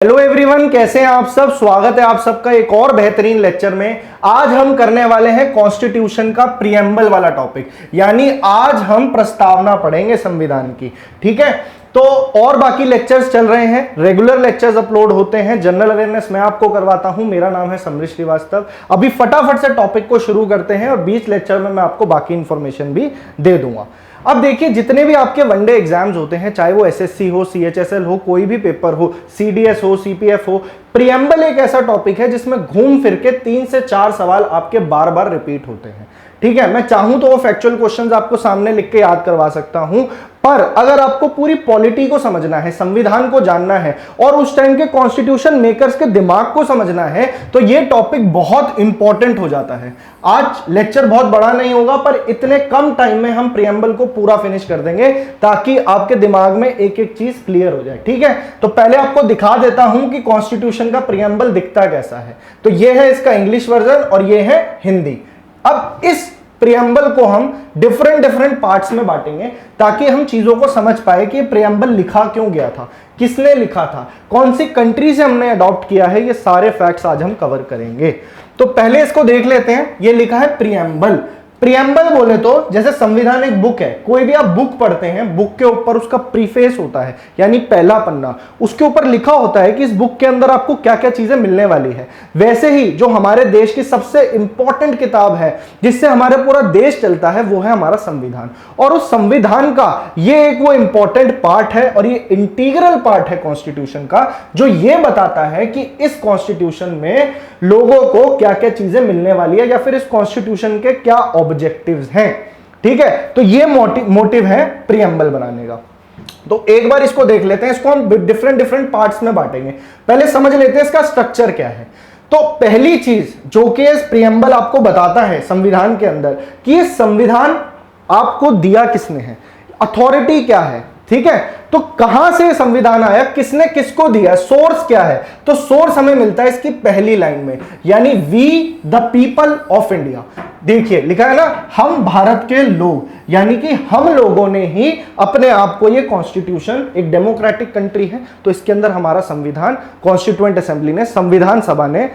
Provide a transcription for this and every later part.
Hello everyone, कैसे हैं आप सब। स्वागत है आप सबका एक और बेहतरीन लेक्चर में। आज हम करने वाले हैं कॉन्स्टिट्यूशन का प्रीएम्बल वाला टॉपिक, यानी आज हम प्रस्तावना पढ़ेंगे संविधान की। ठीक है, तो और बाकी लेक्चर्स चल रहे हैं, रेगुलर लेक्चर्स अपलोड होते हैं, जनरल अवेयरनेस मैं आपको करवाता हूं। मेरा नाम है समरीश श्रीवास्तव। अभी फटाफट से टॉपिक को शुरू करते हैं और बीच लेक्चर में मैं आपको बाकी इंफॉर्मेशन भी दे दूंगा। अब देखिए, जितने भी आपके वनडे एग्जाम्स होते हैं, चाहे वो एसएससी हो, सीएचएसएल हो, कोई भी पेपर हो, सीडीएस हो, सीपीएफ हो, प्रीएम्बल एक ऐसा टॉपिक है जिसमें घूम फिर के 3 से 4 सवाल आपके बार बार रिपीट होते हैं। ठीक है, मैं चाहूं तो वो फैक्चुअल क्वेश्चंस आपको सामने लिख के याद करवा सकता हूं, पर अगर आपको पूरी पॉलिटी को समझना है, संविधान को जानना है और उस टाइम के कॉन्स्टिट्यूशन मेकर्स के दिमाग को समझना है, तो ये टॉपिक बहुत इंपॉर्टेंट हो जाता है। आज लेक्चर बहुत बड़ा नहीं होगा, पर इतने कम टाइम में हम प्रीएम्बल को पूरा फिनिश कर देंगे ताकि आपके दिमाग में एक एक चीज क्लियर हो जाए। ठीक है, तो पहले आपको दिखा देता हूं कि कॉन्स्टिट्यूशन का प्रीएम्बल दिखता कैसा है। तो ये है इसका इंग्लिश वर्जन और ये है हिंदी। अब इस प्रीएम्बल को हम डिफरेंट पार्ट्स में बांटेंगे ताकि हम चीजों को समझ पाए कि प्रीएम्बल लिखा क्यों गया था, किसने लिखा था, कौन सी कंट्री से हमने अडॉप्ट किया है। ये सारे फैक्ट्स आज हम कवर करेंगे। तो पहले इसको देख लेते हैं। ये लिखा है प्रीएम्बल। प्रीएम्बल बोले तो जैसे संविधान एक बुक है, कोई भी आप बुक पढ़ते हैं, बुक के ऊपर उसका प्रीफेस होता है, यानी पहला पन्ना, उसके ऊपर लिखा होता है कि इस बुक के अंदर आपको क्या क्या चीजें मिलने वाली है। वैसे ही जो हमारे देश की सबसे इंपॉर्टेंट किताब है जिससे हमारे पूरा देश चलता है, वो है हमारा संविधान। और उस संविधान का ये एक वो इंपॉर्टेंट पार्ट है और ये इंटीग्रल पार्ट है कॉन्स्टिट्यूशन का, जो ये बताता है कि इस कॉन्स्टिट्यूशन में लोगों को क्या क्या चीजें मिलने वाली है या फिर इस कॉन्स्टिट्यूशन के क्या ऑब्जेक्टिव्स हैं। ठीक है, तो ये मोटिव है प्रीएम्बल बनाने का। तो एक बार इसको देख लेते हैं। इसको हम डिफरेंट पार्ट्स में बांटेंगे। पहले समझ लेते हैं इसका स्ट्रक्चर क्या है। तो पहली चीज जो कि इस प्रीएम्बल आपको बताता है संविधान के अंदर कि ये संविधान आपको दिया किसने है, अथॉरिटी क्या है। ठीक है, तो कहां से संविधान आया, किसने किसको दिया, सोर्स क्या है। तो सोर्स हमें मिलता है इसकी पहली लाइन में, यानी we the people of India. देखिए लिखा है ना, हम भारत के लोग, यानी कि हम लोगों ने ही अपने आप को, ये कॉन्स्टिट्यूशन एक डेमोक्रेटिक कंट्री है तो इसके अंदर हमारा संविधान कॉन्स्टिट्यूएंट असेंबली ने, संविधान सभा ने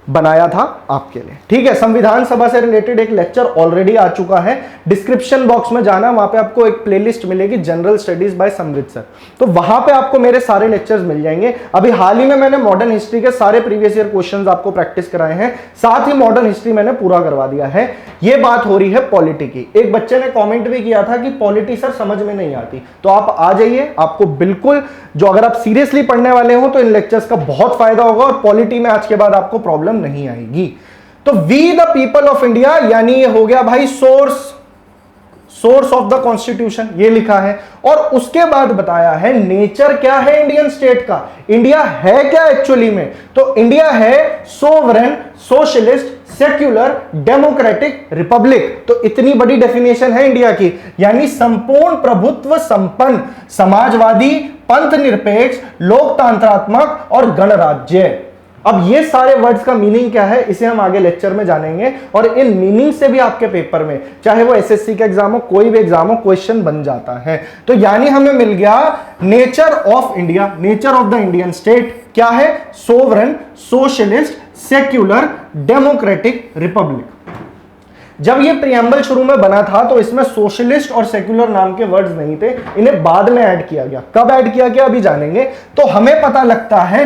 बनाया था आपके लिए। ठीक है, संविधान सभा से रिलेटेड एक लेक्चर ऑलरेडी आ चुका है, डिस्क्रिप्शन बॉक्स में जाना, वहां पे आपको एक प्लेलिस्ट मिलेगी, जनरल स्टडीज बाय समृद्ध सर। तो वहां पे आपको मेरे सारे लेक्चर्स मिल जाएंगे। अभी हाल ही में मैंने मॉडर्न हिस्ट्री के सारे प्रीवियस ईयर क्वेश्चंस आपको प्रैक्टिस कराए हैं, साथ ही मॉडर्न हिस्ट्री मैंने पूरा करवा दिया है। ये बात हो रही है पॉलिटी की। एक बच्चे ने कॉमेंट भी किया था कि पॉलिटी सर समझ में नहीं आती, तो आप आ जाइए, आपको बिल्कुल, जो अगर आप सीरियसली पढ़ने वाले हो तो इन लेक्चर्स का बहुत फायदा होगा और पॉलिटी में आज के बाद आपको प्रॉब्लम नहीं आएगी। तो we the people of India, यानी ये हो गया भाई सोर्स ऑफ द कॉन्स्टिट्यूशन, ये लिखा है। और उसके बाद बताया है नेचर क्या है इंडियन स्टेट का, इंडिया है क्या एक्चुअली में। तो इंडिया है sovereign, socialist, secular, democratic Republic. तो इतनी बड़ी डेफिनेशन है इंडिया की, यानी संपूर्ण प्रभुत्व संपन्न, समाजवादी, पंथ निरपेक्ष, लोकतंत्रात्मक और गणराज्य। अब ये सारे वर्ड्स का मीनिंग क्या है, इसे हम आगे लेक्चर में जानेंगे और इन मीनिंग से भी आपके पेपर में, चाहे वो एसएससी का एग्जाम हो, कोई भी एग्जाम हो, क्वेश्चन बन जाता है। तो यानी हमें मिल गया nature of India, nature of the Indian state क्या है, sovereign, socialist, secular, democratic, Republic. जब ये प्रीएम्बल शुरू में बना था तो इसमें सोशलिस्ट और सेक्युलर नाम के वर्ड्स नहीं थे, इन्हें बाद में ऐड किया गया। कब ऐड किया गया अभी जानेंगे। तो हमें पता लगता है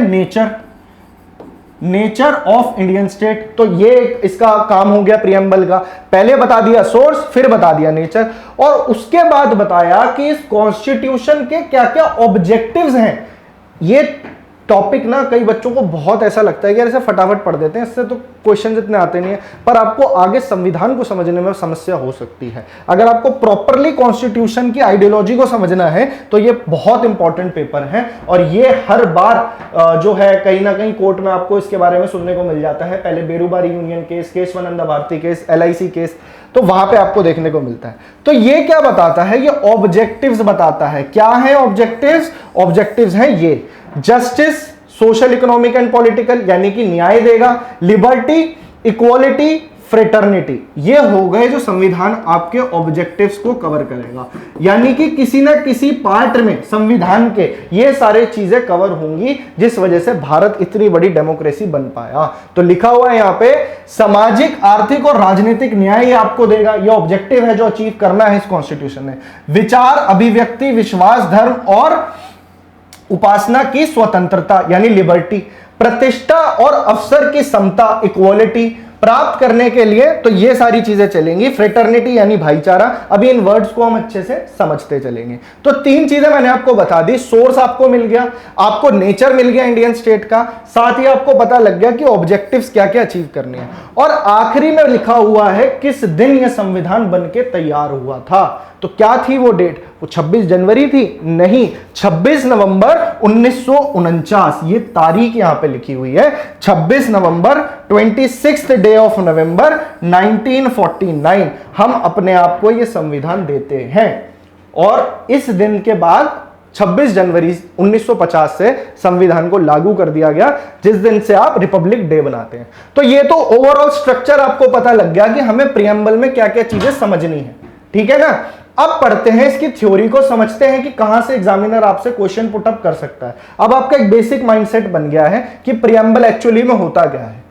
नेचर ऑफ इंडियन स्टेट। तो ये इसका काम हो गया प्रीएम्बल का। पहले बता दिया सोर्स, फिर बता दिया नेचर, और उसके बाद बताया कि इस कॉन्स्टिट्यूशन के क्या क्या ऑब्जेक्टिव्स हैं। ये टॉपिक ना कई बच्चों को बहुत ऐसा लगता है कि यार इसे फटाफट पढ़ देते हैं, इससे तो क्वेश्चन इतने आते नहीं है, पर आपको आगे संविधान को समझने में समस्या हो सकती है। अगर आपको प्रॉपरली कॉन्स्टिट्यूशन की आइडियोलॉजी को समझना है तो ये बहुत इंपॉर्टेंट पेपर है और ये हर बार जो है कहीं ना कहीं कोर्ट में आपको इसके बारे में सुनने को मिल जाता है। पहले Berubari union case, Keshavananda Bharati case, LIC case, तो वहां पे आपको देखने को मिलता है। तो ये क्या बताता है, ये ऑब्जेक्टिव्स बताता है। क्या है ऑब्जेक्टिव्स? ऑब्जेक्टिव्स हैं ये, justice, social, economic and political, यानी कि न्याय देगा, लिबर्टी, इक्वालिटी, फ्रेटर्निटी। ये हो गए जो संविधान आपके ऑब्जेक्टिव्स को कवर करेगा, यानी कि किसी ना किसी पार्ट में संविधान के ये सारे चीजें कवर होंगी, जिस वजह से भारत इतनी बड़ी डेमोक्रेसी बन पाया। तो लिखा हुआ है यहाँ पे सामाजिक, आर्थिक और राजनीतिक न्याय आपको देगा। ये ऑब्जेक्टिव है जो अचीव करना है इस कॉन्स्टिट्यूशन ने। विचार, अभिव्यक्ति, विश्वास, धर्म और उपासना की स्वतंत्रता यानी लिबर्टी, प्रतिष्ठा और अवसर की समता, इक्वालिटी प्राप्त करने के लिए तो ये सारी चीजें चलेंगी। फ्रेटर्निटी यानी भाईचारा। अभी इन वर्ड्स को हम अच्छे से समझते चलेंगे। तो तीन चीजें मैंने आपको बता दी। सोर्स आपको मिल गया, आपको नेचर मिल गया इंडियन स्टेट का, साथ ही आपको पता लग गया कि ऑब्जेक्टिव्स क्या क्या अचीव करने हैं, और आखिरी में लिखा हुआ है किस दिन यह संविधान बनके तैयार हुआ था। तो क्या थी वो डेट? वो 26 जनवरी थी? नहीं, 26 नवंबर 1949। ये तारीख यहां पे लिखी हुई है, 26 नवंबर, 26th डे ऑफ नवंबर 1949 हम अपने आप को ये संविधान देते हैं। और इस दिन के बाद 26 जनवरी 1950 से संविधान को लागू कर दिया गया, जिस दिन से आप रिपब्लिक डे बनाते हैं। तो ये तो ओवरऑल स्ट्रक्चर आपको पता लग गया कि हमें प्रियम्बल में क्या क्या चीजें समझनी है, ठीक है ना। अब पढ़ते हैं इसकी थ्योरी को, समझते हैं कि कहां से एग्जामिनर आपसे क्वेश्चन पुट अप कर सकता है। अब आपका एक बेसिक माइंडसेट बन गया है कि प्रियम्बल एक्चुअली में होता क्या है।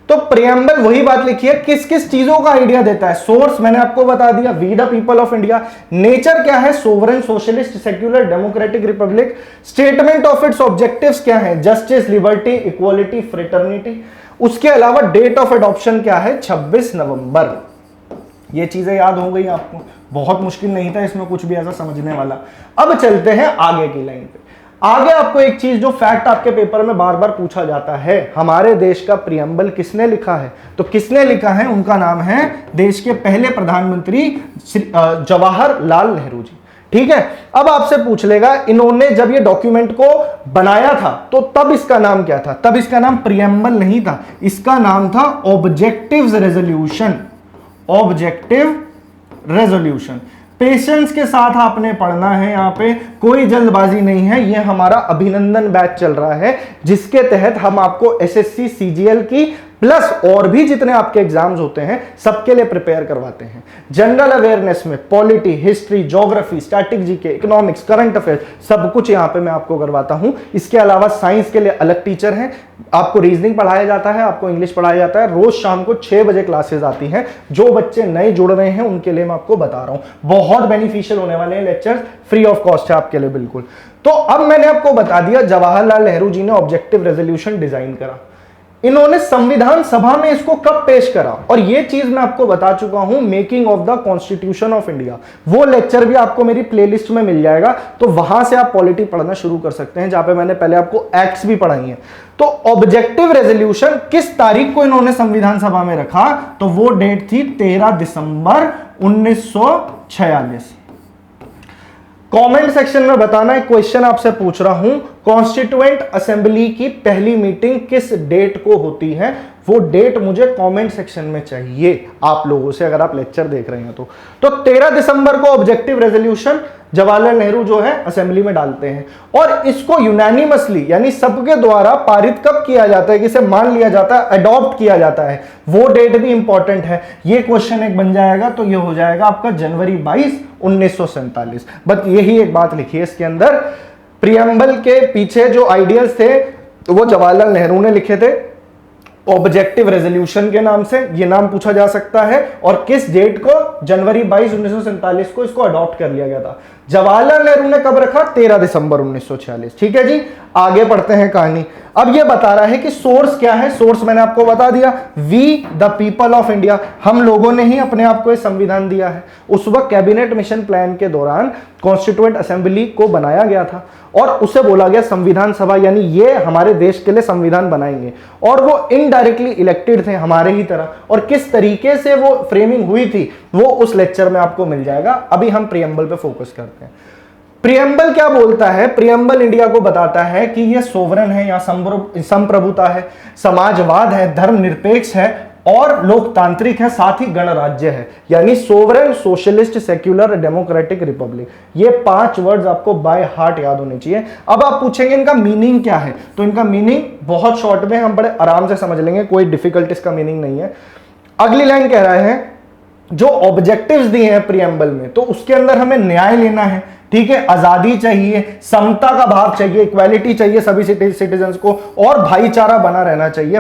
तो प्रियम्बल वही बात लिखी है, किस किस चीजों का आइडिया देता है। सोर्स मैंने आपको बता दिया, we the people of India. Nature क्या है? Sovereign, socialist, secular, democratic republic. Statement of its objectives क्या है? Justice, liberty, equality, fraternity. उसके अलावा डेट ऑफ एडॉप्शन क्या है? 26 नवंबर। ये चीजें याद हो गई आपको, बहुत मुश्किल नहीं था इसमें कुछ भी ऐसा समझने वाला। अब चलते हैं आगे की लाइन पे। आगे आपको एक चीज जो फैक्ट आपके पेपर में बार बार पूछा जाता है, हमारे देश का प्रियम्बल किसने लिखा है? तो किसने लिखा है? उनका नाम है देश के पहले प्रधानमंत्री जवाहरलाल नेहरू जी, ठीक है। अब आपसे पूछ लेगा, इन्होंने जब ये डॉक्यूमेंट को बनाया था तो तब इसका नाम क्या था? तब इसका नाम प्रियम्बल नहीं था, इसका नाम था objectives resolution. Objective resolution. Patience के साथ आपने पढ़ना है, यहां पे कोई जल्दबाजी नहीं है। ये हमारा अभिनंदन बैच चल रहा है, जिसके तहत हम आपको एसएससी सीजीएल की प्लस और भी जितने आपके एग्जाम्स होते हैं सबके लिए प्रिपेयर करवाते हैं। जनरल अवेयरनेस में polity, history, geography, static GK, economics, current affairs, सब कुछ यहां पे मैं आपको करवाता हूं। इसके अलावा साइंस के लिए अलग टीचर हैं, आपको रीजनिंग पढ़ाया जाता है, आपको इंग्लिश पढ़ाया जाता है। रोज शाम को 6 बजे क्लासेस आती हैं। जो बच्चे नए जुड़ रहे हैं उनके लिए मैं आपको बता रहा हूं, बहुत बेनिफिशियल होने वाले हैं लेक्चर्स, फ्री ऑफ कॉस्ट है आपके लिए बिल्कुल। तो अब मैंने आपको बता दिया जवाहरलाल नेहरू जी ने ऑब्जेक्टिव रेजोल्यूशन डिजाइन करा। इन्होंने संविधान सभा में इसको कब पेश करा, और ये चीज मैं आपको बता चुका हूं, making of the constitution of India. वो लेक्चर भी आपको मेरी प्लेलिस्ट में मिल जाएगा, तो वहां से आप पॉलिटी पढ़ना शुरू कर सकते हैं, जहां पे मैंने पहले आपको एक्ट्स भी पढ़ाई हैं। तो ऑब्जेक्टिव रेजोल्यूशन किस तारीख को इन्होंने संविधान सभा में रखा? तो वो डेट थी 13 दिसंबर 1946। कमेंट सेक्शन में बताना, एक क्वेश्चन आपसे पूछ रहा हूं, कॉन्स्टिट्यूएंट असेंबली की पहली मीटिंग किस डेट को होती है? वो डेट मुझे कमेंट सेक्शन में चाहिए आप लोगों से, अगर आप लेक्चर देख रहे हैं तो 13 दिसंबर को ऑब्जेक्टिव रेजोल्यूशन जवाहरलाल नेहरू जो है असेंबली में डालते हैं, और इसको यूनानिमसली यानी सबके द्वारा पारित कब किया जाता है, किसे मान लिया जाता है, अडॉप्ट किया जाता है, वो डेट भी इंपॉर्टेंट है। ये क्वेश्चन एक बन जाएगा, तो ये हो जाएगा आपका जनवरी 22, 1947। बट यही एक बात लिखी है इसके अंदर, प्रियम्बल के पीछे जो आइडियल्स थे वो जवाहरलाल नेहरू ने लिखे थे ऑब्जेक्टिव रेजोल्यूशन के नाम से, ये नाम पूछा जा सकता है। और किस डेट को? जनवरी 22, 1947 को इसको अडॉप्ट कर लिया गया था। जवाहरलाल नेहरू ने कब रखा? 13 दिसंबर 1946। ठीक है जी, आगे पढ़ते हैं कहानी। अब ये बता रहा है कि सोर्स क्या है। सोर्स मैंने आपको बता दिया, we the people of India, हम लोगों ने ही अपने आप को ये संविधान दिया है। उस वक्त कैबिनेट मिशन प्लान के दौरान कॉन्स्टिट्यूएंट असेंबली को बनाया गया था, और उसे बोला गया संविधान सभा, यानी ये हमारे देश के लिए संविधान बनाएंगे, और वो इनडायरेक्टली इलेक्टेड थे हमारे ही तरह। और किस तरीके से वो फ्रेमिंग हुई थी वो उस लेक्चर में आपको मिल जाएगा। अभी हम प्रियम्बल पे फोकस करते हैं। प्रियम्बल क्या बोलता है? प्रियम्बल इंडिया को बताता है कि ये सोवरेन है, या संप्रभुता है, समाजवाद है, धर्मनिरपेक्ष है और लोकतांत्रिक है, साथ ही गणराज्य है। यानी sovereign, socialist, secular, democratic, Republic. ये 5 वर्ड्स आपको बाय हार्ट याद होने चाहिए। अब आप पूछेंगे इनका मीनिंग क्या है, तो इनका मीनिंग बहुत शॉर्ट में हम बड़े आराम से समझ लेंगे, कोई डिफिकल्ट इसका मीनिंग नहीं है। अगली लाइन कह रहा है जो ऑब्जेक्टिव्स दिए हैं प्रियम्बल में, तो उसके अंदर हमें न्याय लेना है, ठीक है, आजादी चाहिए, समता का भाव चाहिए, इक्वालिटी चाहिए सभी सिटीजन्स को, और भाईचारा बना रहना चाहिए,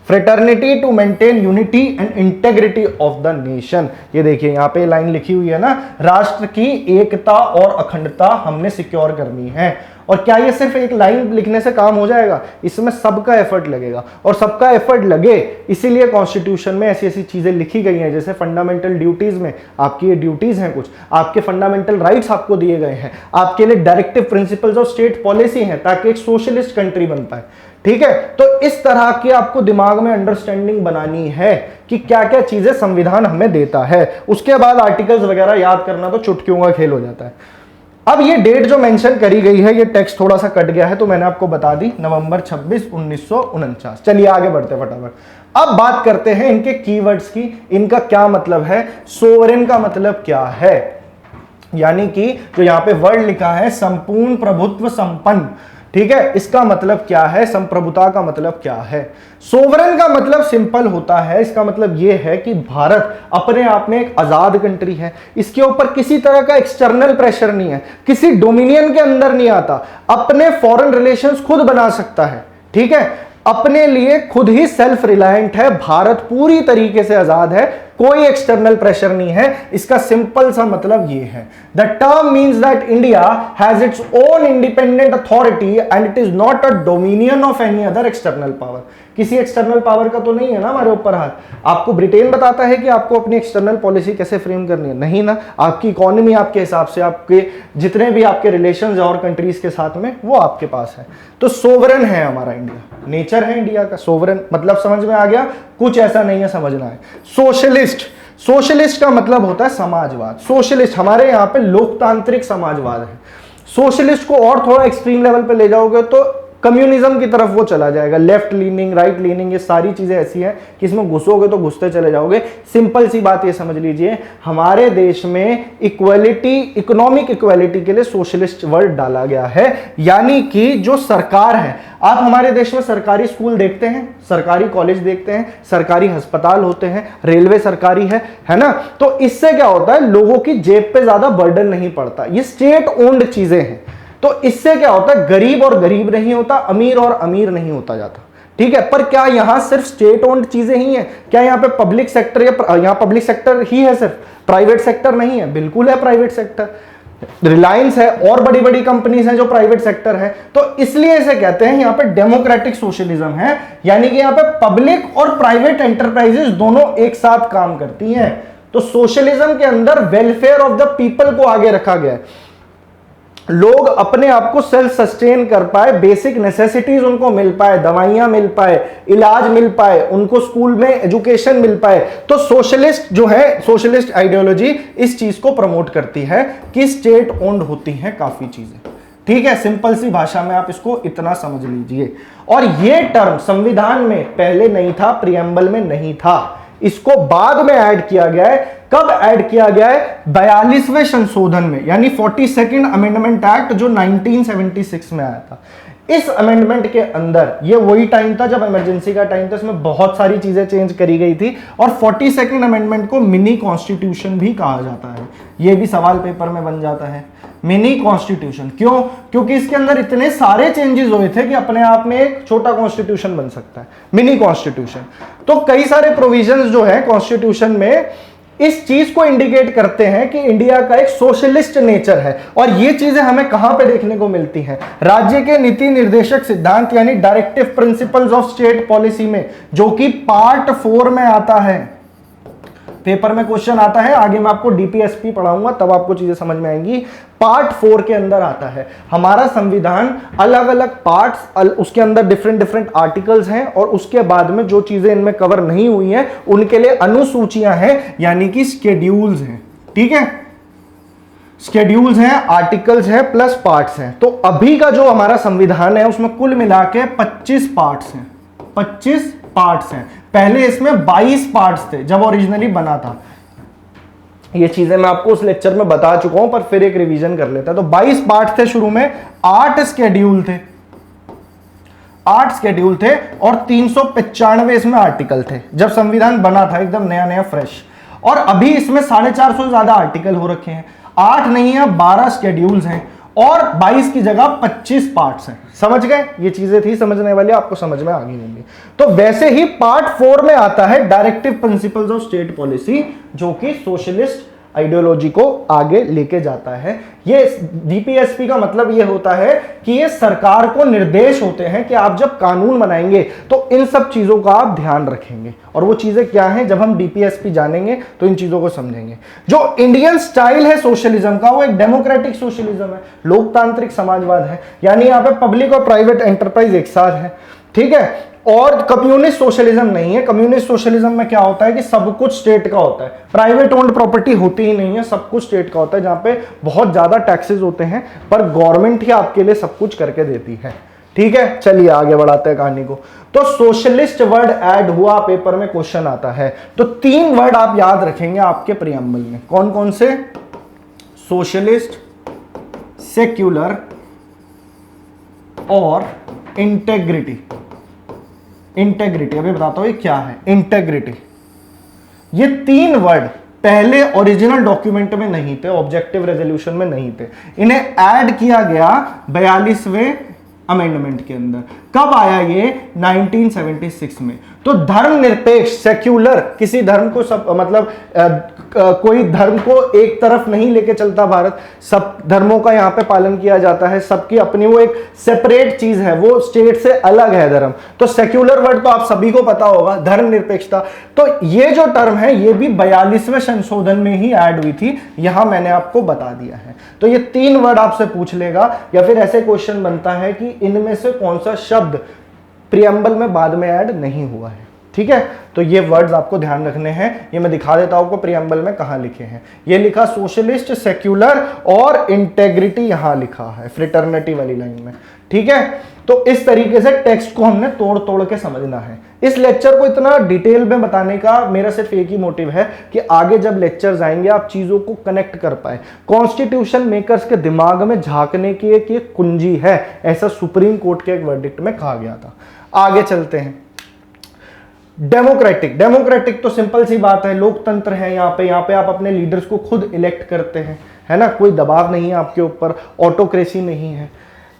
fraternity to maintain unity and integrity of the nation. ये देखिए यहां पे लाइन लिखी हुई है ना, राष्ट्र की एकता और अखंडता हमने सिक्योर करनी है। और क्या ये सिर्फ एक लाइन लिखने से काम हो जाएगा? इसमें सबका एफर्ट लगेगा, और सबका एफर्ट लगे इसीलिए कॉन्स्टिट्यूशन में ऐसी ऐसी चीजें लिखी गई हैं, जैसे फंडामेंटल ड्यूटीज में आपकी ये ड्यूटीज हैं, कुछ आपके फंडामेंटल राइट्स आपको दिए गए हैं, आपके लिए directive principles of state policy हैं ताकि एक सोशलिस्ट कंट्री बन पाए, ठीक है। तो इस तरह की आपको दिमाग में अंडरस्टैंडिंग बनानी है कि क्या क्या चीजें संविधान हमें देता है। उसके बाद आर्टिकल्स वगैरह याद करना तो चुटकियों का खेल हो जाता है। अब ये डेट जो मेंशन करी गई है, ये टेक्स्ट थोड़ा सा कट गया है तो मैंने आपको बता दी, नवंबर 26, 1949। चलिए आगे बढ़ते फटाफट। अब बात करते हैं इनके कीवर्ड्स की, इनका क्या मतलब है, सोवरेन का मतलब क्या है, यानी कि जो यहां पे वर्ड लिखा है संपूर्ण प्रभुत्व संपन्न, ठीक है, इसका मतलब क्या है, संप्रभुता का मतलब क्या है। सोवरेन का मतलब सिंपल होता है, इसका मतलब यह है कि भारत अपने आप में एक आजाद कंट्री है, इसके ऊपर किसी तरह का एक्सटर्नल प्रेशर नहीं है, किसी डोमिनियन के अंदर नहीं आता, अपने फॉरेन रिलेशंस खुद बना सकता है, ठीक है, अपने लिए खुद ही सेल्फ रिलायंट है, भारत पूरी तरीके से आजाद है, कोई एक्सटर्नल प्रेशर नहीं है। इसका सिंपल सा मतलब ये है, the term means that India has its own independent authority and it is not a dominion of any other external power. किसी एक्सटर्नल पावर का तो नहीं है ना हमारे ऊपर हाथ। आपको ब्रिटेन बताता है कि आपको अपनी एक्सटर्नल पॉलिसी कैसे फ्रेम करनी है? नहीं ना, आपकी इकोनॉमी आपके हिसाब से, आपके जितने भी आपके रिलेशंस और कंट्रीज के साथ में वो आपके पास है। तो सोवरेन है हमारा इंडिया, नेचर है इंडिया का सोवरेन, मतलब समझ में आ गया, कुछ ऐसा नहीं है समझना है। सोशलिस्ट का मतलब होता है समाजवाद। सोशलिस्ट हमारे यहाँ पे लोकतांत्रिक समाजवाद है। सोशलिस्ट को और थोड़ा एक्सट्रीम लेवल पे ले जाओगे तो कम्युनिज्म की तरफ वो चला जाएगा, लेफ्ट लीनिंग, राइट लीनिंग, ये सारी चीजें ऐसी हैं कि इसमें घुसोगे तो घुसते चले जाओगे। सिंपल सी बात ये समझ लीजिए, हमारे देश में इक्वालिटी, इकोनॉमिक इक्वालिटी के लिए सोशलिस्ट वर्ड डाला गया है, यानी कि जो सरकार है, आप हमारे देश में सरकारी स्कूल देखते हैं, सरकारी कॉलेज देखते हैं, सरकारी अस्पताल होते हैं, रेलवे सरकारी है ना, तो इससे क्या होता है, लोगों की जेब पे ज्यादा बर्डन नहीं पड़ता, ये स्टेट ओन्ड चीजें हैं। तो इससे क्या होता है, गरीब और गरीब नहीं होता, अमीर और अमीर नहीं होता जाता, ठीक है। पर क्या यहां सिर्फ स्टेट ओन्ड चीजें ही हैं? क्या यहां पे पब्लिक सेक्टर या यहां पब्लिक सेक्टर ही है, सिर्फ प्राइवेट सेक्टर नहीं है? बिल्कुल है प्राइवेट सेक्टर, रिलायंस है और बड़ी बड़ी कंपनीज हैं जो प्राइवेट सेक्टर है। तो इसलिए इसे कहते हैं यहां पे डेमोक्रेटिक सोशलिज्म है, यानी कि यहां पे पब्लिक और प्राइवेट एंटरप्राइजेस दोनों एक साथ काम करती हैं। तो सोशलिज्म के अंदर वेलफेयर ऑफ द पीपल को आगे रखा गया है, लोग अपने आप को सेल्फ सस्टेन कर पाए, बेसिक नेसेसिटीज उनको मिल पाए, दवाइयां मिल पाए, इलाज मिल पाए, उनको स्कूल में एजुकेशन मिल पाए। तो सोशलिस्ट जो है, सोशलिस्ट आइडियोलॉजी इस चीज को प्रमोट करती है कि स्टेट ओन्ड होती हैं काफी चीजें, ठीक है। सिंपल सी भाषा में आप इसको इतना समझ लीजिए। और ये टर्म संविधान में पहले नहीं था, प्रियम्बल में नहीं था, इसको बाद में ऐड किया गया है। कब ऐड किया गया है? 42वें संशोधन में, यानी 42nd अमेंडमेंट एक्ट जो 1976 में आया था। इस अमेंडमेंट के अंदर ये वही टाइम था जब इमरजेंसी का टाइम था, इसमें बहुत सारी चीजें चेंज करी गई थी। और 42nd अमेंडमेंट को मिनी कॉन्स्टिट्यूशन भी कहा जाता है। ये भी सवाल पेपर में बन जाता है, मिनी कॉन्स्टिट्यूशन क्यों? क्योंकि इसके अंदर इतने सारे चेंजेस हुए थे कि अपने आप में एक छोटा कॉन्स्टिट्यूशन बन सकता है, मिनी कॉन्स्टिट्यूशन। तो कई सारे प्रोविजंस जो है कॉन्स्टिट्यूशन में इस चीज को इंडिकेट करते हैं कि इंडिया का एक सोशलिस्ट नेचर है। और ये चीजें हमें कहां पे देखने को मिलती हैं? राज्य के नीति निर्देशक सिद्धांत यानी directive principles of state policy में, जो कि पार्ट 4 में आता है। पेपर में क्वेश्चन आता है, आगे मैं आपको डीपीएसपी पढ़ाऊंगा तब आपको चीजें समझ में आएंगी। पार्ट 4 के अंदर आता है हमारा संविधान, अलग अलग पार्ट्स, उसके अंदर डिफरेंट डिफरेंट आर्टिकल्स हैं, और उसके बाद में जो चीजें इनमें कवर नहीं हुई हैं उनके लिए अनुसूचियां हैं, यानी कि शेड्यूल्स हैं, ठीक है। शेड्यूल्स हैं, आर्टिकल्स हैं, प्लस पार्ट्स हैं। तो अभी का जो हमारा संविधान है उसमें कुल मिला के 25 पार्ट्स हैं, 25 पार्ट्स हैं। पहले इसमें 22 पार्ट्स थे जब ओरिजिनली बना था। ये चीजें मैं आपको उस लेक्चर में बता चुका हूं, पर फिर एक रिवीजन कर लेता है। तो 22 पार्ट थे शुरू में, 8 शेड्यूल थे। 8 शेड्यूल थे और 395 इसमें आर्टिकल थे जब संविधान बना था, एकदम नया नया फ्रेश। और अभी इसमें 450 से ज्यादा आर्टिकल हो रखे हैं। 8 नहीं है, 12 शेड्यूल्स हैं और 22 की जगह 25 पार्ट्स हैं। समझ गए? ये चीजें थी समझने वाली, आपको समझ में आ गई होंगी। तो वैसे ही पार्ट 4 में आता है directive principles of state policy, जो कि सोशलिस्ट आइडियोलॉजी को आगे लेके जाता है। ये डीपीएसपी का मतलब ये होता है कि ये सरकार को निर्देश होते हैं कि आप जब कानून बनाएंगे तो इन सब चीजों का आप ध्यान रखेंगे। और वो चीजें क्या हैं, जब हम डीपीएसपी जानेंगे तो इन चीजों को समझेंगे। जो इंडियन स्टाइल है सोशलिज्म का, वो एक डेमोक्रेटिक सोशलिज्म है, लोकतांत्रिक समाजवाद है। यानी यहाँ पे पब्लिक और प्राइवेट एंटरप्राइज एक साथ है, ठीक है। और कम्युनिस्ट सोशलिज्म नहीं है। कम्युनिस्ट सोशलिज्म में क्या होता है कि सब कुछ स्टेट का होता है, प्राइवेट ओन्ड प्रॉपर्टी होती ही नहीं है, सब कुछ स्टेट का होता है, जहां पे बहुत ज्यादा टैक्सेस होते हैं पर गवर्नमेंट ही आपके लिए सब कुछ करके देती है, ठीक है। चलिए आगे बढ़ाते हैं कहानी को। तो सोशलिस्ट वर्ड ऐड हुआ, पेपर में क्वेश्चन आता है। तो 3 वर्ड आप याद रखेंगे आपके प्रियम्बल में। कौन कौन से? सोशलिस्ट, सेक्युलर और इंटेग्रिटी। इंटेग्रिटी अभी बताता हूं ये क्या है। इंटेग्रिटी, ये 3 वर्ड पहले ओरिजिनल डॉक्यूमेंट में नहीं थे, ऑब्जेक्टिव रेजोल्यूशन में नहीं थे। इन्हें ऐड किया गया 42वें अमेंडमेंट के अंदर। कब आया ये? 1976 में। तो धर्मनिरपेक्ष, सेक्युलर, किसी धर्म को सब मतलब कोई धर्म को एक तरफ नहीं लेके चलता भारत, सब धर्मों का यहाँ पे पालन किया जाता है, सबकी अपनी वो एक सेपरेट चीज है, वो स्टेट से अलग है धर्म। तो सेक्युलर वर्ड तो आप सभी को पता होगा, धर्मनिरपेक्षता। तो ये जो टर्म है ये भी 42वें संशोधन में ही ऐड हुई थी, यहां मैंने आपको बता दिया है। तो ये 3 वर्ड आपसे पूछ लेगा, या फिर ऐसे क्वेश्चन बनता है कि इनमें से कौन सा शब्द प्रियम्बल में बाद में ऐड नहीं हुआ है, ठीक है। तो ये वर्ड्स आपको ध्यान रखने हैं। ये मैं दिखा देता हूं आपको प्रियम्बल में कहां लिखे हैं। ये लिखा सोशलिस्ट, सेक्युलर और इंटेग्रिटी, यहां लिखा है फ्रेटर्निटी वाली लाइन में, ठीक है। तो इस तरीके से टेक्स्ट को हमने तोड़ तोड़ के समझना है। इस लेक्चर को इतना डिटेल में बताने का मेरा सिर्फ एक ही मोटिव है कि आगे जब लेक्चर्स आएंगे आप चीजों को कनेक्ट कर पाए। कॉन्स्टिट्यूशन मेकर्स के दिमाग में झांकने की एक कुंजी है, ऐसा सुप्रीम कोर्ट के एक वर्डिक्ट में कहा गया था। आगे चलते हैं। डेमोक्रेटिक, डेमोक्रेटिक तो सिंपल सी बात है, लोकतंत्र है। यहाँ पे आप अपने लीडर्स को खुद इलेक्ट करते हैं, है ना, कोई दबाव नहीं है आपके ऊपर, ऑटोक्रेसी नहीं है,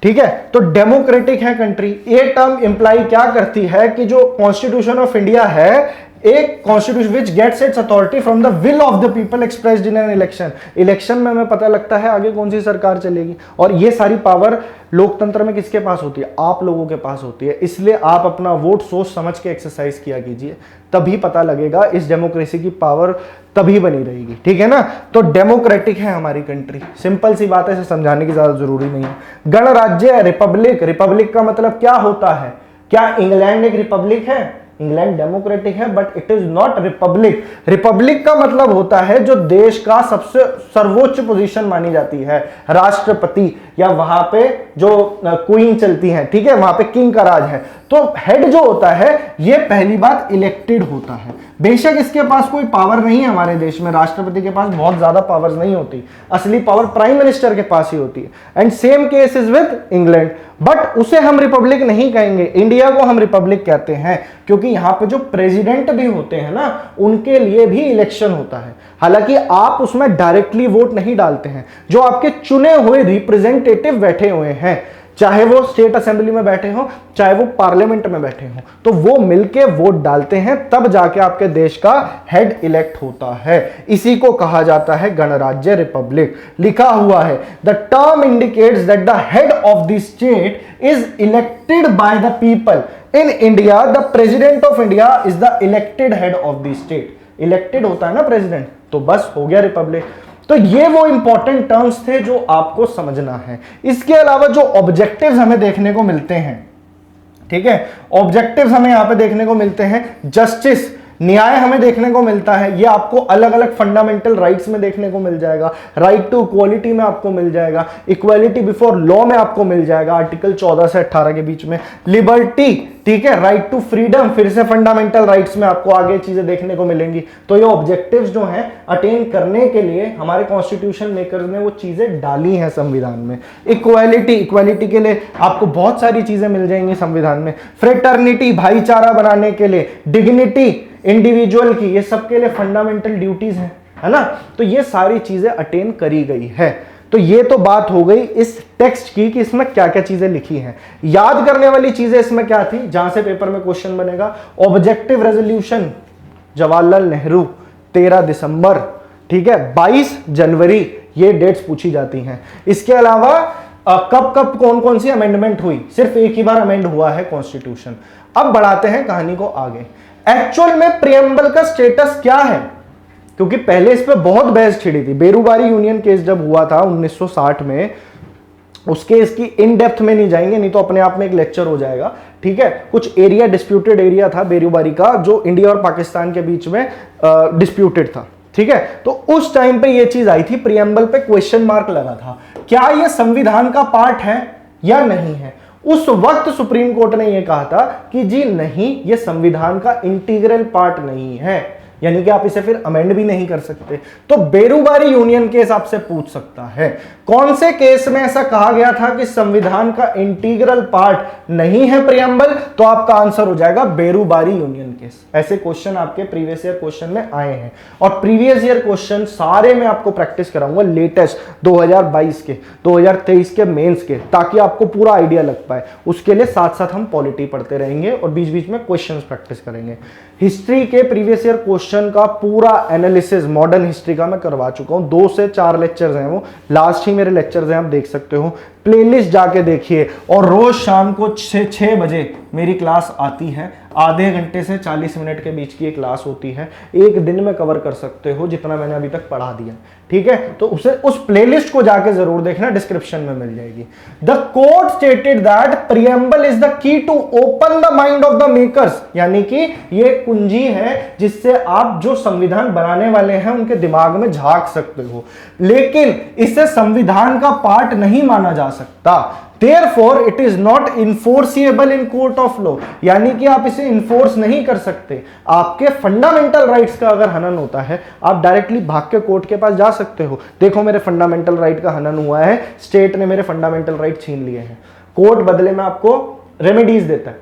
ठीक है। तो डेमोक्रेटिक है कंट्री। ये टर्म इंप्लाई क्या करती है कि जो कॉन्स्टिट्यूशन ऑफ इंडिया है, एक constitution which gets its authority from the will of the people expressed in an election. Election में हमें पता लगता है आगे कौन सी सरकार चलेगी, और ये सारी पावर लोकतंत्र में किसके पास होती है? आप लोगों के पास होती है। इसलिए आप अपना वोट सोच समझ के एक्सरसाइज किया कीजिए, तभी पता लगेगा। इस डेमोक्रेसी की पावर तभी बनी रहेगी, ठीक है ना। तो डेमोक्रेटिक है हमारी कंट्री, सिंपल सी बात है, इसे समझाने की ज्यादा जरूरी नहीं है। गणराज्य, रिपब्लिक, रिपब्लिक का मतलब क्या होता है? क्या इंग्लैंड एक रिपब्लिक है? इंग्लैंड डेमोक्रेटिक है but it is not Republic. Republic का मतलब होता है जो देश का सबसे सर्वोच्च पोजीशन मानी जाती है, राष्ट्रपति, या वहां पे जो क्वीन चलती है, ठीक है, वहां पे किंग का राज है। तो हेड जो होता है ये पहली बात इलेक्टेड होता है। बेशक इसके पास कोई पावर नहीं है हमारे देश में, राष्ट्रपति के पास बहुत ज्यादा पावर्स नहीं होती, असली पावर प्राइम मिनिस्टर के पास ही होती है। And same case is with England, but उसे हम रिपब्लिक नहीं कहेंगे, इंडिया को हम रिपब्लिक कहते हैं, क्योंकि यहाँ पे जो प्रेसिडेंट भी होते हैं ना, उनके लिए भी इलेक्शन होता है। हालांकि आप उसमें डायरेक्टली वोट नहीं डालते हैं, जो आपके चुने हुए रिप्रेजेंटेटिव बैठे हुए हैं, चाहे वो स्टेट असेंबली में बैठे हो, चाहे वो पार्लियामेंट में बैठे हो, तो वो मिलके वोट डालते हैं, तब जाके आपके देश का हेड इलेक्ट होता है। इसी को कहा जाता है गणराज्य, रिपब्लिक। लिखा हुआ है the term indicates that the head of the state is elected by the people. In India the president of India is the elected head of the state. Elected होता है ना प्रेसिडेंट, तो बस हो गया रिपब्लिक। तो ये वो इंपॉर्टेंट टर्म्स थे जो आपको समझना है। इसके अलावा जो ऑब्जेक्टिव्स हमें देखने को मिलते हैं, ठीक है, ऑब्जेक्टिव्स हमें यहां पे देखने को मिलते हैं। जस्टिस, न्याय हमें देखने को मिलता है, ये आपको अलग अलग फंडामेंटल राइट्स में देखने को मिल जाएगा। राइट टू इक्वालिटी में आपको मिल जाएगा, इक्वालिटी बिफोर लॉ में आपको मिल जाएगा आर्टिकल 14 से 18 के बीच में, लिबर्टी, ठीक है, राइट टू फ्रीडम फिर से फंडामेंटल राइट्स में आपको आगे चीजें देखने को मिलेंगी। तो ये ऑब्जेक्टिव्स जो हैं अटेन करने के लिए हमारे कॉन्स्टिट्यूशन मेकर्स ने वो चीजें डाली हैं संविधान में। इक्वालिटी के लिए आपको बहुत सारी चीजें मिल जाएंगी संविधान में। फ्रेटर्निटी, भाईचारा बनाने के लिए, डिग्निटी इंडिविजुअल की, ये सबके लिए फंडामेंटल ड्यूटीज हैं, है ना। तो ये सारी चीजें अटेन करी गई है। तो ये तो बात हो गई इस टेक्स्ट की कि इसमें क्या क्या चीजें लिखी हैं। याद करने वाली चीजें इसमें क्या थी, जहां से पेपर में क्वेश्चन बनेगा, ऑब्जेक्टिव रेजोल्यूशन जवाहरलाल नेहरू 13 दिसंबर, ठीक है, 22 जनवरी, ये डेट्स पूछी जाती हैं। इसके अलावा कब कब कौन कौन सी अमेंडमेंट हुई, सिर्फ एक ही बार अमेंड हुआ है कॉन्स्टिट्यूशन। अब बढ़ाते हैं कहानी को आगे। एक्चुअल में प्रियम्बल का स्टेटस क्या है, क्योंकि पहले इस पे बहुत बहस छिड़ी थी। बेरूबारी यूनियन केस जब हुआ था 1960 में, उस केस की इन डेप्थ में नहीं जाएंगे, नहीं तो अपने आप में एक लेक्चर हो जाएगा, ठीक है। कुछ एरिया, डिस्प्यूटेड एरिया था बेरूबारी का, जो इंडिया और पाकिस्तान के बीच में डिस्प्यूटेड था, ठीक है। तो उस टाइम पे ये चीज आई थी, प्रियम्बल पे क्वेश्चन मार्क लगा था, क्या ये संविधान का पार्ट है या नहीं है। उस वक्त सुप्रीम कोर्ट ने यह कहा था कि जी नहीं, ये संविधान का इंटीग्रल पार्ट नहीं है, यानी कि आप इसे फिर अमेंड भी नहीं कर सकते। तो बेरूबारी यूनियन केस आपसे पूछ सकता है, कौन से केस में ऐसा कहा गया था कि संविधान का इंटीग्रल पार्ट नहीं है प्रियम्बल, तो आपका आंसर हो जाएगा बेरूबारी यूनियन केस। ऐसे क्वेश्चन आपके प्रीवियस ईयर क्वेश्चन में आए हैं, और प्रीवियस ईयर क्वेश्चन सारे मैं आपको प्रैक्टिस कराऊंगा, लेटेस्ट 2022 के, 2023 के मेंस के, ताकि आपको पूरा आइडिया लग पाए। उसके लिए साथ साथ हम पॉलिटी पढ़ते रहेंगे और बीच बीच में क्वेश्चंस प्रैक्टिस करेंगे। हिस्ट्री के प्रीवियस ईयर क्वेश्चन का पूरा एनालिसिस मॉडर्न हिस्ट्री का मैं करवा चुका हूं, 2 से 4 लेक्चर्स हैं, वो लास्ट ही मेरे लेक्चर्स हैं, आप देख सकते हो, प्लेलिस्ट जाके देखिए। और रोज शाम को 6 बजे मेरी क्लास आती है, आधे घंटे से 40 मिनट के बीच की एक क्लास होती है, एक दिन में कवर कर सकते हो जितना मैंने अभी तक पढ़ा दिया, ठीक है। तो उस प्लेलिस्ट को जाके जरूर देखना, डिस्क्रिप्शन में मिल जाएगी। The court stated that preamble is the key to open the mind of the makers, यानी कि ये कुंजी है जिससे आप जो संविधान बनाने वाले हैं उनके दिमाग में झांक सकते हो, लेकिन इसे संविधान का पार्ट नहीं माना जा सकता। Therefore, it is not enforceable in court of law, यानी कि आप इसे इन्फोर्स नहीं कर सकते। आपके फंडामेंटल राइट्स का अगर हनन होता है, आप डायरेक्टली भाग के कोर्ट के पास जा सकते हो, देखो मेरे फंडामेंटल राइट का हनन हुआ है, स्टेट ने मेरे फंडामेंटल राइट छीन लिए हैं, कोर्ट बदले में आपको रेमेडीज देता है।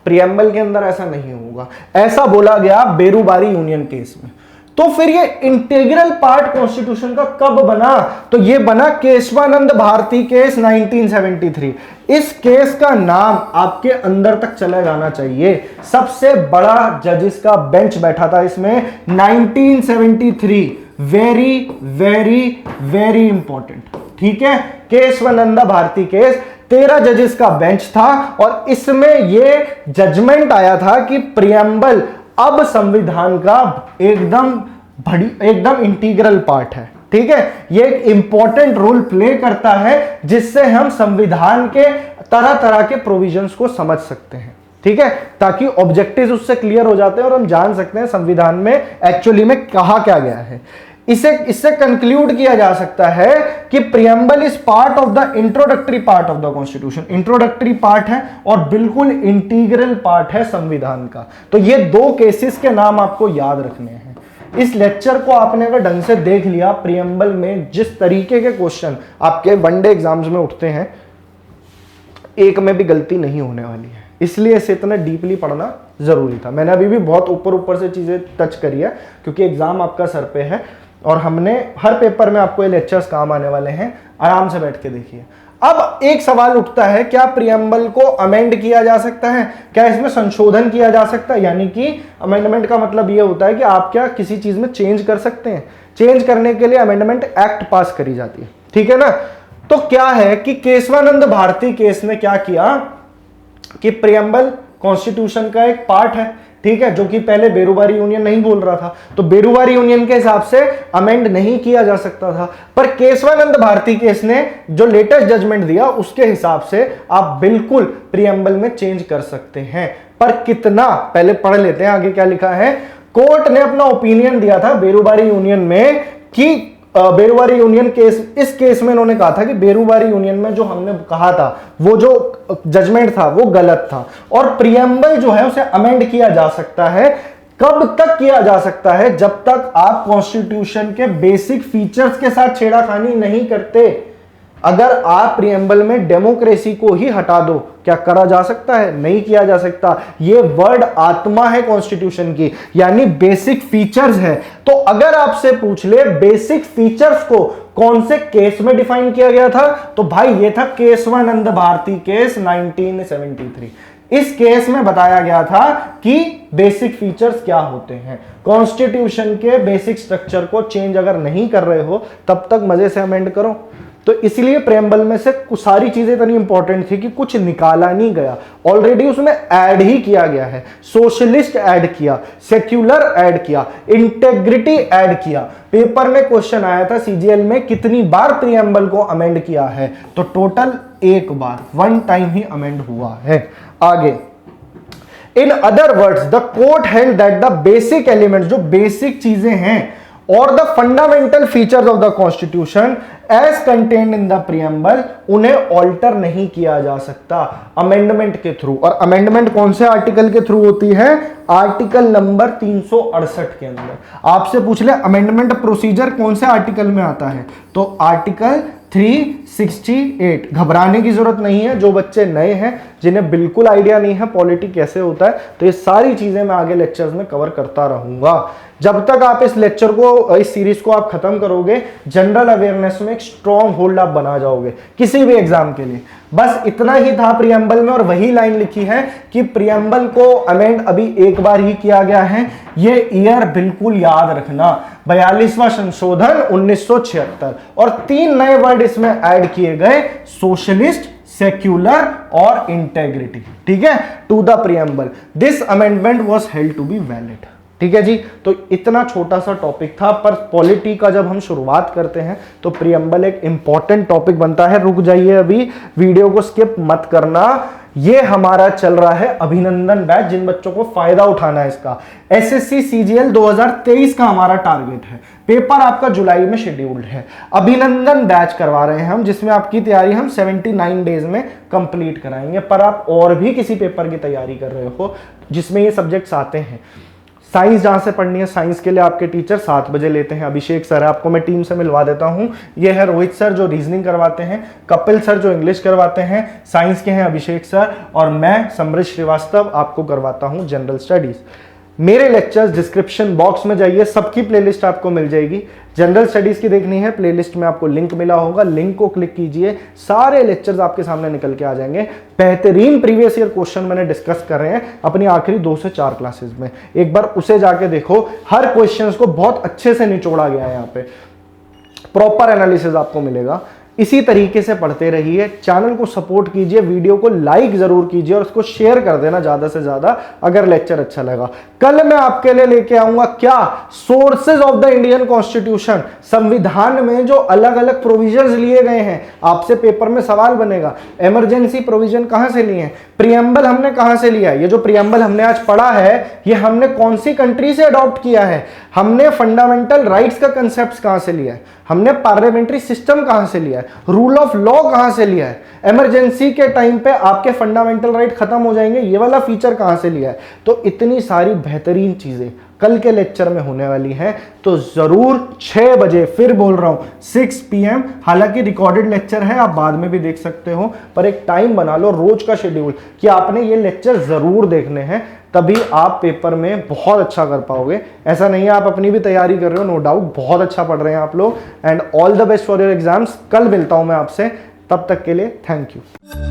प्रियम्बल के अंदर ऐसा नहीं होगा, ऐसा बोला गया बेरूबारी यूनियन केस में। तो फिर ये इंटीग्रल पार्ट कॉन्स्टिट्यूशन का कब बना, तो ये बना केशवानंद भारती केस 1973। इस केस का नाम आपके अंदर तक चला जाना चाहिए, सबसे बड़ा जजेस का बेंच बैठा था इसमें 1973, वेरी वेरी वेरी इंपॉर्टेंट, ठीक है। केशवानंद भारती केस 13 जजेस का बेंच था, और इसमें यह जजमेंट आया था कि प्रियम्बल अब संविधान का एकदम इंटीग्रल पार्ट है, ठीक है। ये एक इंपॉर्टेंट रोल प्ले करता है, जिससे हम संविधान के तरह तरह के प्रोविजंस को समझ सकते हैं, ठीक है, ताकि ऑब्जेक्टिव्स उससे क्लियर हो जाते हैं और हम जान सकते हैं संविधान में एक्चुअली में कहा क्या गया है। इससे कंक्लूड किया जा सकता है कि preamble is part of the introductory part of the constitution, introductory part है और बिल्कुल इंटीग्रल पार्ट है संविधान का। तो ये 2 केसेस के नाम आपको याद रखने हैं। इस लेक्चर को आपने अगर ढंग से देख लिया, प्रियम्बल में जिस तरीके के क्वेश्चन आपके वनडे एग्जाम्स में उठते हैं, एक में भी गलती नहीं होने वाली है, इसलिए इसे इतना डीपली पढ़ना जरूरी था। मैंने अभी भी बहुत ऊपर से चीजें टच करी है, क्योंकि एग्जाम आपका सर पे है और हमने हर पेपर में आपको ये लेक्चर्स काम आने वाले हैं, आराम से बैठ के देखिए। अब एक सवाल उठता है, क्या प्रियम्बल को अमेंड किया जा सकता है, क्या इसमें संशोधन किया जा सकता है, यानी कि अमेंडमेंट का मतलब यह होता है कि आप क्या किसी चीज में चेंज कर सकते हैं। चेंज करने के लिए अमेंडमेंट एक्ट पास करी जाती है, ठीक है ना। तो क्या है कि केशवानंद भारती केस ने क्या किया कि प्रियम्बल कॉन्स्टिट्यूशन का एक पार्ट है, ठीक है, जो कि पहले बेरोबारी यूनियन नहीं बोल रहा था, तो बेरोबारी यूनियन के हिसाब से अमेंड नहीं किया जा सकता था। पर केशवानंद भारती केस ने जो लेटेस्ट जजमेंट दिया उसके हिसाब से आप बिल्कुल प्रीएम्बल में चेंज कर सकते हैं। पर कितना, पहले पढ़ लेते हैं आगे क्या लिखा है। कोर्ट ने अपना ओपिनियन दिया था बेरोबारी यूनियन में कि बेरोबारी यूनियन केस, इस केस में उन्होंने कहा था कि बेरोबारी यूनियन में जो हमने कहा था वो जो जजमेंट था वो गलत था, और प्रीएम्बल जो है उसे अमेंड किया जा सकता है। कब तक किया जा सकता है? जब तक आप कॉन्स्टिट्यूशन के बेसिक फीचर्स के साथ छेड़खानी नहीं करते। अगर आप प्रीएम्बल में डेमोक्रेसी को ही हटा दो, क्या करा जा सकता है? नहीं किया जा सकता। ये वर्ड आत्मा है कॉन्स्टिट्यूशन की, यानी बेसिक फीचर्स है। तो अगर आपसे पूछ ले बेसिक फीचर्स को कौन से केस में डिफाइन किया गया था, तो भाई ये था केशवानंद भारती केस 1973। इस केस में बताया गया था कि बेसिक फीचर्स क्या होते हैं। कॉन्स्टिट्यूशन के बेसिक स्ट्रक्चर को चेंज अगर नहीं कर रहे हो तब तक मजे से अमेंड करो। तो इसलिए प्रेम्बल में से कुछ सारी चीजें इतनी इंपॉर्टेंट थी कि कुछ निकाला नहीं गया, ऑलरेडी उसमें ऐड ही किया गया है। सोशलिस्ट ऐड किया, सेक्युलर ऐड किया, इंटेग्रिटी ऐड किया। पेपर में क्वेश्चन आया था सीजीएल में कितनी बार प्रीएम्बल को अमेंड किया है, तो टोटल एक बार, वन टाइम ही अमेंड हुआ है। आगे, in other words the court held that the basic elements, जो बेसिक चीजें हैं और the fundamental features of the constitution as contained in the preamble, उन्हें ऑल्टर नहीं किया जा सकता अमेंडमेंट के थ्रू। और अमेंडमेंट कौन से आर्टिकल के थ्रू होती है? आर्टिकल नंबर 368 के अंदर। आपसे पूछ ले अमेंडमेंट प्रोसीजर कौन से आर्टिकल में आता है, तो आर्टिकल 368। घबराने की जरूरत नहीं है, जो बच्चे नए हैं जिन्हें बिल्कुल आइडिया नहीं है पॉलिटी कैसे होता है, तो ये सारी चीजें मैं आगे लेक्चर्स में कवर करता रहूंगा। जब तक आप इस लेक्चर को, इस सीरीज को आप खत्म करोगे, जनरल अवेयरनेस में एक स्ट्रॉन्ग होल्ड आप बना जाओगे किसी भी एग्जाम के लिए। बस इतना ही था प्रीएम्बल में, और वही लाइन लिखी है कि प्रीएम्बल को अमेंड अभी एक बार ही किया गया है। ये ईयर बिल्कुल याद रखना, 42वां संशोधन 1976, और 3 नए वर्ड इसमें ऐड किए गए, सोशलिस्ट, सेक्युलर और इंटेग्रिटी। ठीक है, to the preamble this amendment was held to be valid. ठीक है जी, तो इतना छोटा सा टॉपिक था, पर पॉलिटी का जब हम शुरुआत करते हैं तो प्रीएम्बल एक इंपॉर्टेंट टॉपिक बनता है। रुक जाइए, अभी वीडियो को स्किप मत करना। ये हमारा चल रहा है अभिनंदन बैच, जिन बच्चों को फायदा उठाना है इसका। एसएससी सीजीएल 2023 का हमारा टारगेट है, पेपर आपका जुलाई में शेड्यूल्ड है। अभिनंदन बैच करवा रहे हैं हम, जिसमें आपकी तैयारी हम 79 डेज में कंप्लीट कराएंगे। पर आप और भी किसी पेपर की तैयारी कर रहे हो जिसमें ये सब्जेक्ट्स आते हैं, साइंस जहां से पढ़नी है, साइंस के लिए आपके टीचर 7 बजे लेते हैं। अभिषेक सर है, आपको मैं टीम से मिलवा देता हूं। ये है रोहित सर जो रीजनिंग करवाते हैं, कपिल सर जो इंग्लिश करवाते हैं, साइंस के हैं अभिषेक सर, और मैं समृद्ध श्रीवास्तव आपको करवाता हूं जनरल स्टडीज। मेरे लेक्चर्स डिस्क्रिप्शन बॉक्स में जाइए, सबकी प्लेलिस्ट आपको मिल जाएगी। जनरल स्टडीज की देखनी है, प्लेलिस्ट में आपको लिंक मिला होगा, लिंक को क्लिक कीजिए, सारे लेक्चर्स आपके सामने निकल के आ जाएंगे। बेहतरीन प्रीवियस ईयर क्वेश्चन मैंने डिस्कस कर रहे हैं अपनी आखिरी 2 से 4 क्लासेस में, एक बार उसे जाके देखो। हर क्वेश्चन को बहुत अच्छे से निचोड़ा गया है, यहाँ पे प्रॉपर एनालिसिस आपको मिलेगा। इसी तरीके से पढ़ते रहिए, चैनल को सपोर्ट कीजिए, वीडियो को लाइक जरूर कीजिए और उसको शेयर कर देना ज्यादा से ज्यादा अगर लेक्चर अच्छा लगा। कल मैं आपके लिए लेके आऊंगा क्या, sources of the Indian constitution, संविधान में जो अलग अलग प्रोविजंस लिए गए हैं। आपसे पेपर में सवाल बनेगा, इमरजेंसी प्रोविजन कहां से लिए हैं, प्रीएम्बल हमने कहां से लिया है, ये जो प्रीएम्बल हमने आज पढ़ा है ये हमने कौन सी कंट्री से अडॉप्ट किया है, हमने फंडामेंटल राइट्स का कंसेप्ट कहां से लिया है, हमने पार्लियामेंट्री सिस्टम कहां से लिया है, रूल ऑफ लॉ कहां से लिया है, इमरजेंसी के टाइम पे आपके फंडामेंटल राइट खत्म हो जाएंगे, ये वाला फीचर कहां से लिया है। तो इतनी सारी बेहतरीन चीजें कल के लेक्चर में होने वाली हैं, तो जरूर 6 बजे, फिर बोल रहा हूं 6 PM, हालांकि रिकॉर्डेड लेक्चर है, आप बाद में भी देख सकते हो, पर एक टाइम बना लो रोज का शेड्यूल कि आपने ये लेक्चर जरूर देखने हैं, तभी आप पेपर में बहुत अच्छा कर पाओगे। ऐसा नहीं है, आप अपनी भी तैयारी कर रहे हो, नो डाउट बहुत अच्छा पढ़ रहे हैं आप लोग, and all the best for your exams. कल मिलता हूं मैं आपसे, तब तक के लिए थैंक यू।